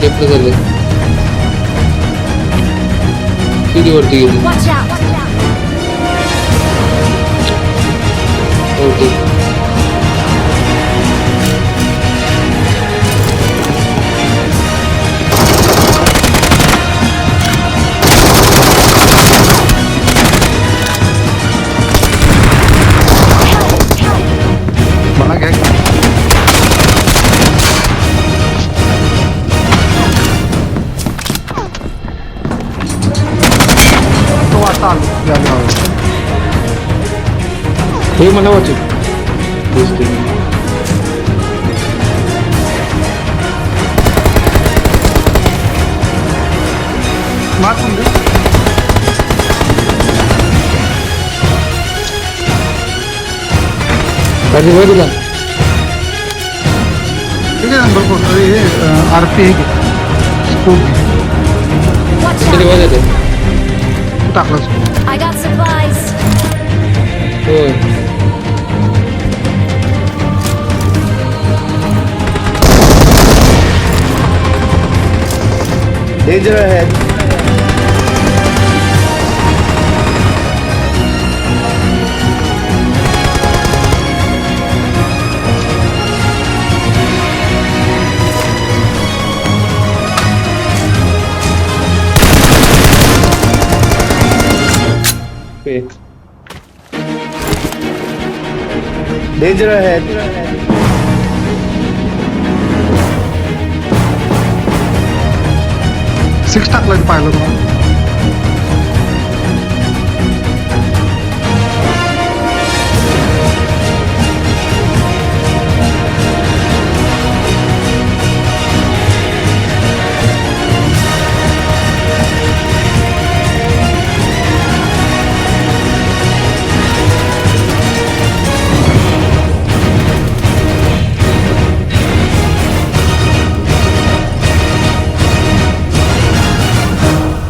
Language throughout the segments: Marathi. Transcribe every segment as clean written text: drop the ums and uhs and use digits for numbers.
लेफ्ट झाले किती वरती गेली Watch out! Watch out! Okay मला घ्या तो आता आलो हे मला वाचू दिसते मार म्हणजे अरे वर जा ठीक आहे नंबर फोन अरे हे आरपी हे स्कूट Watch तरी out! वर येते टाकलास I got supplies! होय Danger ahead. पे Danger ahead. सिक्स टाकला पाहिलं तुम्हाला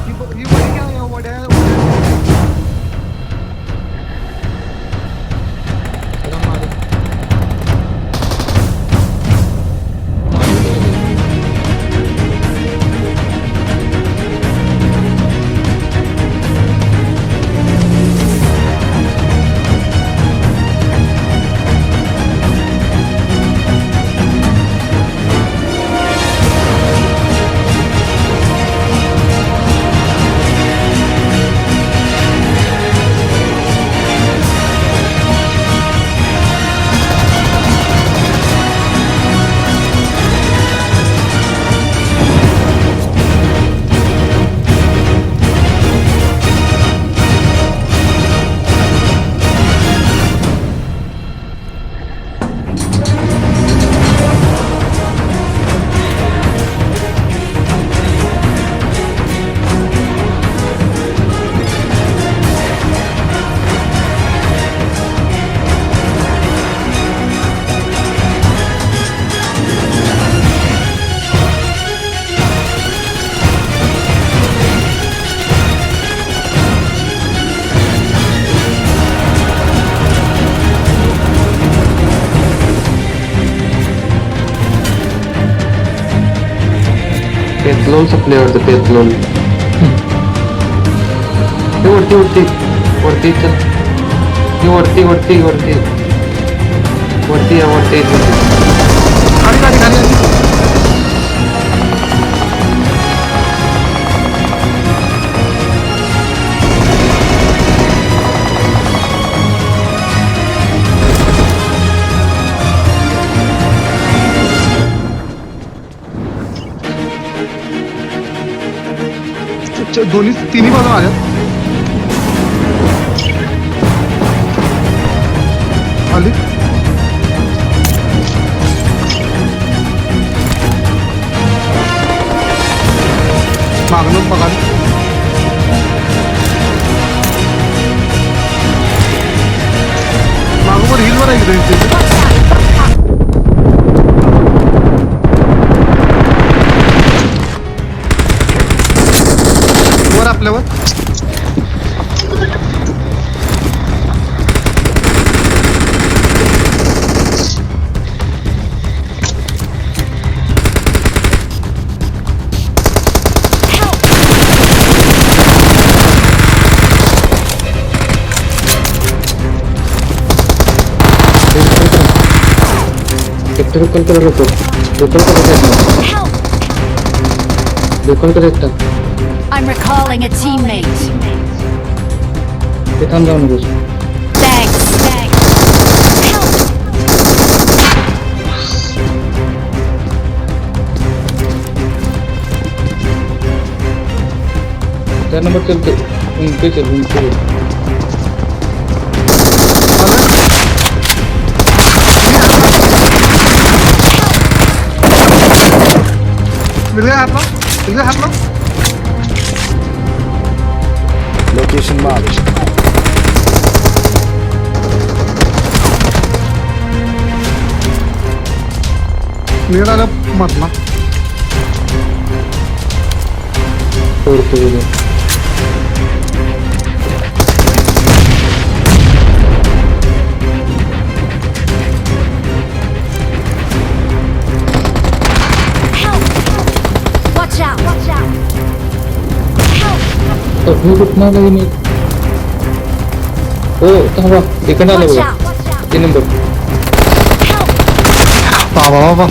ही वडी घ्या, या वड्या चला मारू पेतलोन संपले वाटतं पेतलोन हे वरती वरती वरती चल हे वरती वरती वरती वरती या वरती खाली खाली खाली आली. दोन्ही तिन्ही बाजू आल्या आली मागणं बघा मागोवर हिलवर आहे इकडे वर आपल्यावर सेक्टर लोकल कलर होतो local colour Help! Local colour येतात I'm recalling a teammate. ते थांब जाऊ नकोस Thanks. Help! त्या नंबर चलते उनके चल उनके मिल गया हाथ लो Location marked. क्लियर आलं मधला तोडतो उद्या Help! Watch out! Help! मी कुठं आलं मी हो थांबा इकडं आलं Watch बघा out! 3 number Help! बाबा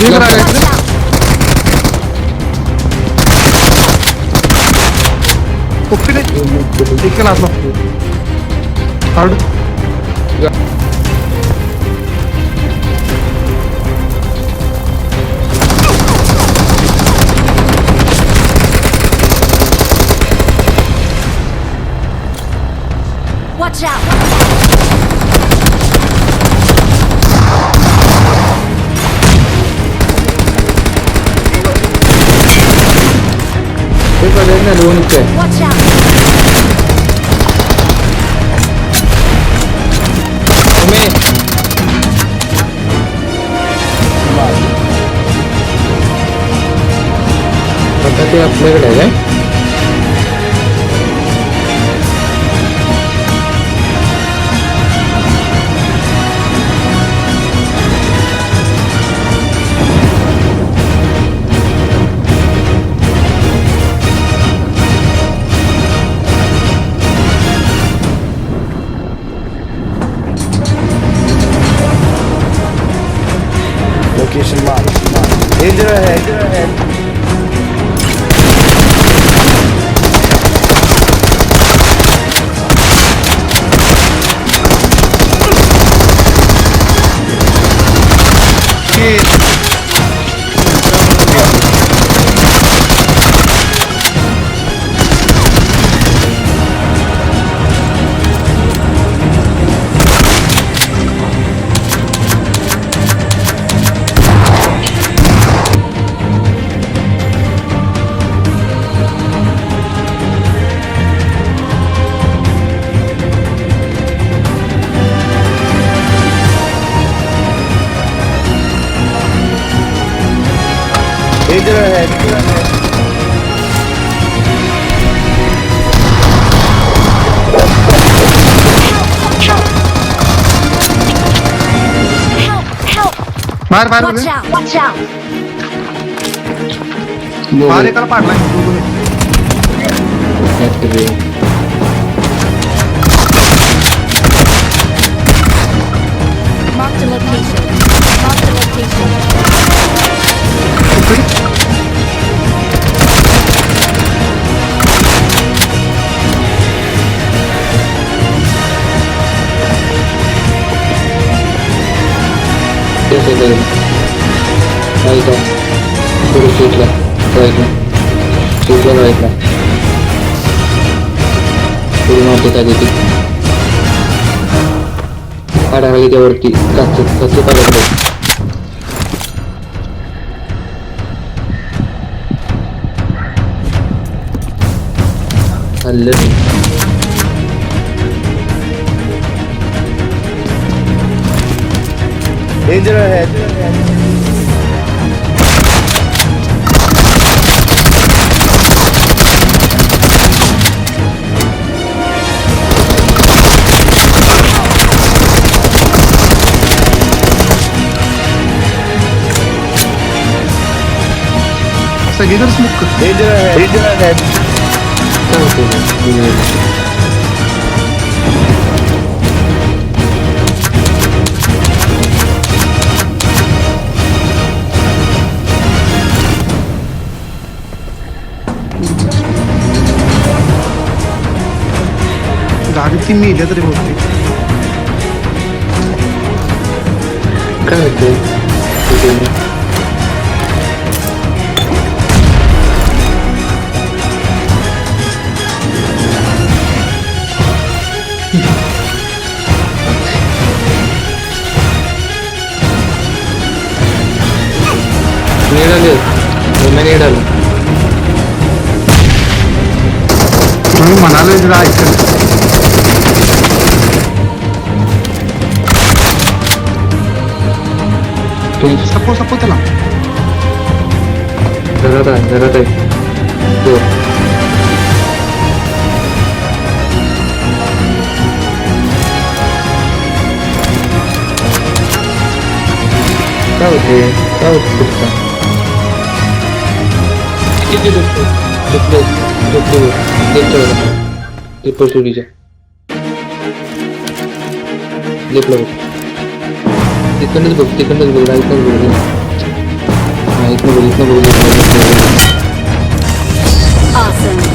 एक राहिला Watch इकडे. out! कुठे एक केला हात लो हार्ड Watch out! ते पर्याय नाही दोन इथे Watch out! तुम्ही आता ते आपल्याकडे आहे काय Location marked. Danger ahead. Danger ahead. Help! बाहेर बाहेर Watch out! Watch out! बाहेर एकाला पाडलाय Mark the location. Mark the location. राईटला पुढे सीटला राईटला सीटला राईटला पुढे मारते काय देते पाडाखाली त्यावरती कच्चे पाडाकडे हल्लं Danger ahead. सगळीकडे smoke Danger ahead. Danger ahead. काय होतं ती मेल्या तरी बहुतेक. काय होतंय नीडाले नीडाल तुम्ही म्हणाले जरा ऐकलं. सपो त्याला. घरात आहे हो. काय होते तुमचा किती सोडीच्या लेपला बघ तिकडनंच बघ राईटनंच बघ हा इथनं बघ Awesome.